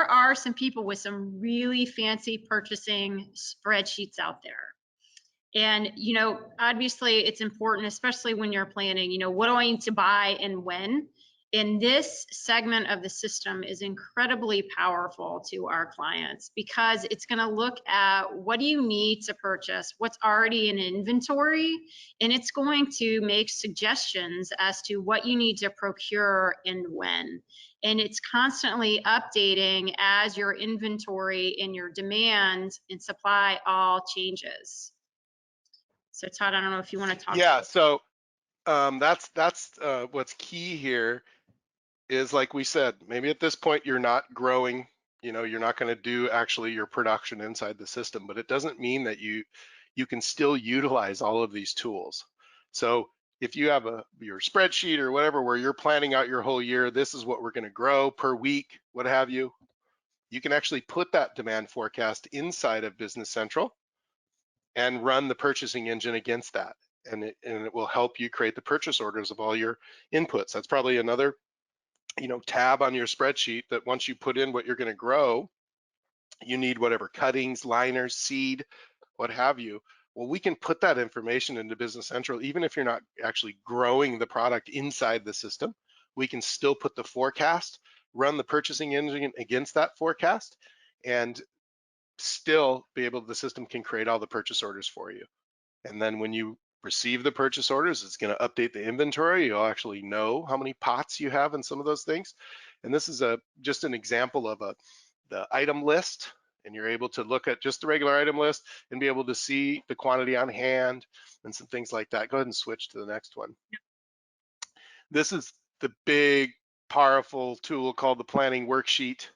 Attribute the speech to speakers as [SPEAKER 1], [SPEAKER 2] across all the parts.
[SPEAKER 1] there are some people with some really fancy purchasing spreadsheets out there. And, you know, obviously it's important, especially when you're planning, you know, what do I need to buy and when? And this segment of the system is incredibly powerful to our clients because it's going to look at what do you need to purchase, what's already in inventory, and it's going to make suggestions as to what you need to procure and when. And it's constantly updating as your inventory and your demand and supply all changes. So Todd, I don't know if you want to talk.
[SPEAKER 2] Yeah, so that's what's key here is, like we said, maybe at this point you're not growing, you know, you're not going to do actually your production inside the system, but it doesn't mean that you can still utilize all of these tools. So if you have your spreadsheet or whatever where you're planning out your whole year, this is what we're going to grow per week, what have you, you can actually put that demand forecast inside of Business Central and run the purchasing engine against that. And it will help you create the purchase orders of all your inputs. That's probably another, you know, tab on your spreadsheet that once you put in what you're going to grow, you need whatever cuttings, liners, seed, what have you. Well, we can put that information into Business Central, even if you're not actually growing the product inside the system. We can still put the forecast, run the purchasing engine against that forecast, and still be able, the system can create all the purchase orders for you. And then when you receive the purchase orders, it's going to update the inventory. You'll actually know how many pots you have in some of those things. And this is just an example of the item list, and you're able to look at just the regular item list and be able to see the quantity on hand and some things like that. Go ahead and switch to the next one. Yep. This is the big, powerful tool called the Planning Worksheet.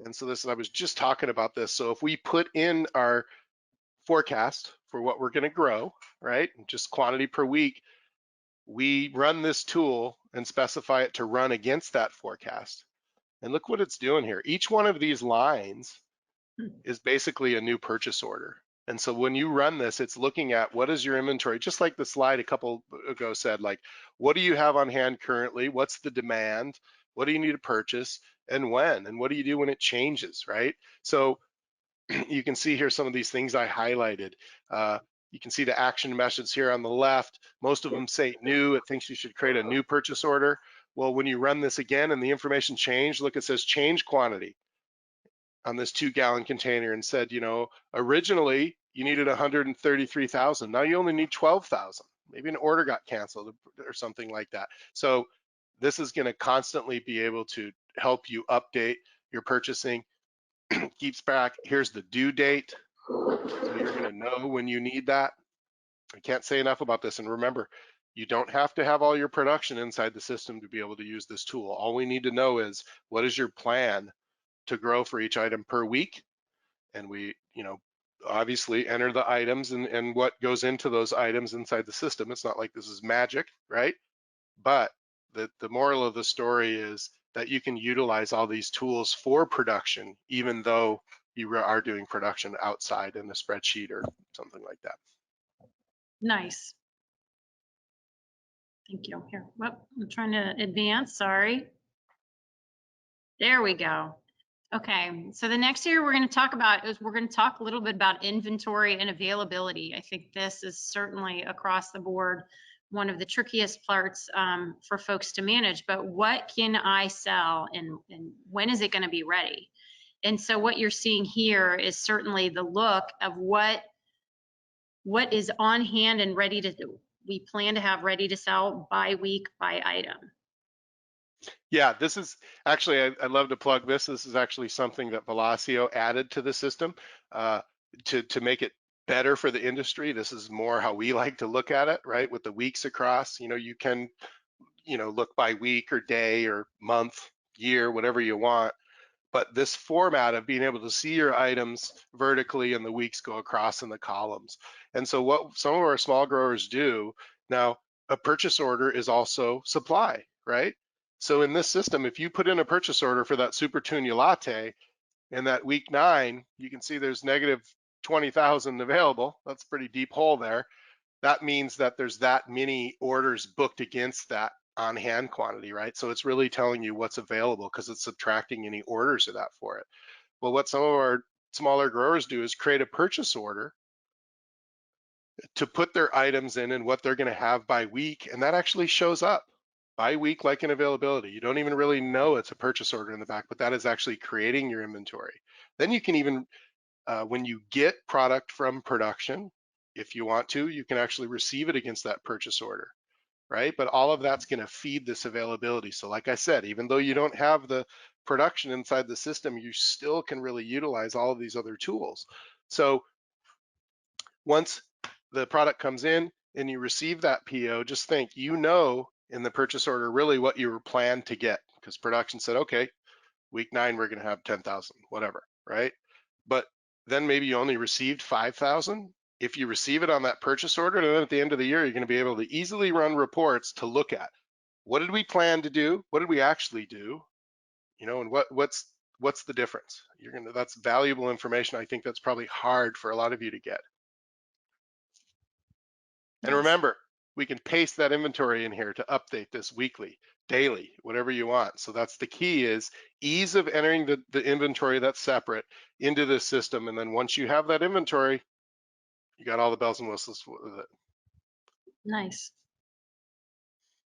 [SPEAKER 2] And so I was just talking about this. So if we put in our forecast for what we're going to grow, right, just quantity per week, we run this tool and specify it to run against that forecast. And look what it's doing here. Each one of these lines is basically a new purchase order. And so when you run this, it's looking at what is your inventory, just like the slide a couple ago said, like, what do you have on hand currently? What's the demand? What do you need to purchase and when? And what do you do when it changes, right? So you can see here some of these things I highlighted. You can see the action message here on the left. Most of them say new. It thinks you should create a new purchase order. Well, when you run this again and the information changed, look, it says change quantity on this 2-gallon container and said, you know, originally you needed 133,000. Now you only need 12,000. Maybe an order got canceled or something like that. So this is going to constantly be able to help you update your purchasing. Keeps back, here's the due date, so you're going to know when you need that. I can't say enough about this. And remember, you don't have to have all your production inside the system to be able to use this tool. All we need to know is what is your plan to grow for each item per week, and we, you know, obviously enter the items and what goes into those items inside the system. It's not like this is magic, right? But the moral of the story is that you can utilize all these tools for production, even though you are doing production outside in a spreadsheet or something like that.
[SPEAKER 1] Nice. Thank you. Here, well, I'm trying to advance, sorry. There we go. Okay, so the next area we're going to talk about is we're going to talk a little bit about inventory and availability. I think this is certainly across the board one of the trickiest parts for folks to manage, but what can I sell and when is it going to be ready? And so what you're seeing here is certainly the look of what is on hand and ready to, we plan to have ready to sell by week, by item.
[SPEAKER 2] Yeah, this is actually, I'd love to plug this. This is actually something that Velocio added to the system to make it better for the industry. This is more how we like to look at it, right? With the weeks across, you know, you can, you know, look by week or day or month, year, whatever you want. But this format of being able to see your items vertically and the weeks go across in the columns. And so what some of our small growers do now, a purchase order is also supply, right? So in this system, if you put in a purchase order for that Super Tunia latte, in that week 9, you can see there's negative 20,000 available. That's a pretty deep hole there. That means that there's that many orders booked against that on hand quantity, right? So it's really telling you what's available because it's subtracting any orders of that for it. Well, what some of our smaller growers do is create a purchase order to put their items in and what they're going to have by week, and that actually shows up by week like in availability. You don't even really know it's a purchase order in the back, but that is actually creating your inventory. Then you can even, when you get product from production, if you want to, you can actually receive it against that purchase order, right? But all of that's going to feed this availability. So like I said, even though you don't have the production inside the system, you still can really utilize all of these other tools. So once the product comes in and you receive that PO, just think, you know, in the purchase order really what you were planned to get, because production said, okay, week 9 we're going to have 10,000, whatever, right? But then maybe you only received 5,000. If you receive it on that purchase order, then at the end of the year, you're going to be able to easily run reports to look at what did we plan to do, what did we actually do, you know, and what's the difference. That's valuable information. I think that's probably hard for a lot of you to get. And
[SPEAKER 1] Yes.
[SPEAKER 2] remember, we can paste that inventory in here to update this weekly, daily, whatever you want. So that's the key, is ease of entering the inventory that's separate into the system. And then once you have that inventory, you got all the bells and whistles with it.
[SPEAKER 1] Nice.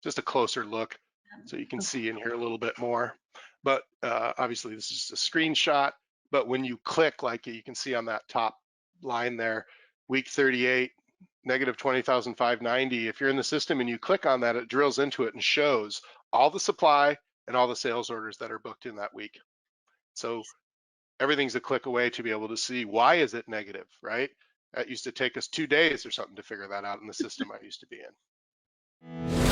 [SPEAKER 2] Just a closer look so you can see in here a little bit more. But obviously this is just a screenshot, but when you click, like you can see on that top line there, week 38, negative 20,590. If you're in the system and you click on that, it drills into it and shows all the supply and all the sales orders that are booked in that week. So everything's a click away to be able to see why is it negative, right? That used to take us 2 days or something to figure that out in the system I used to be in.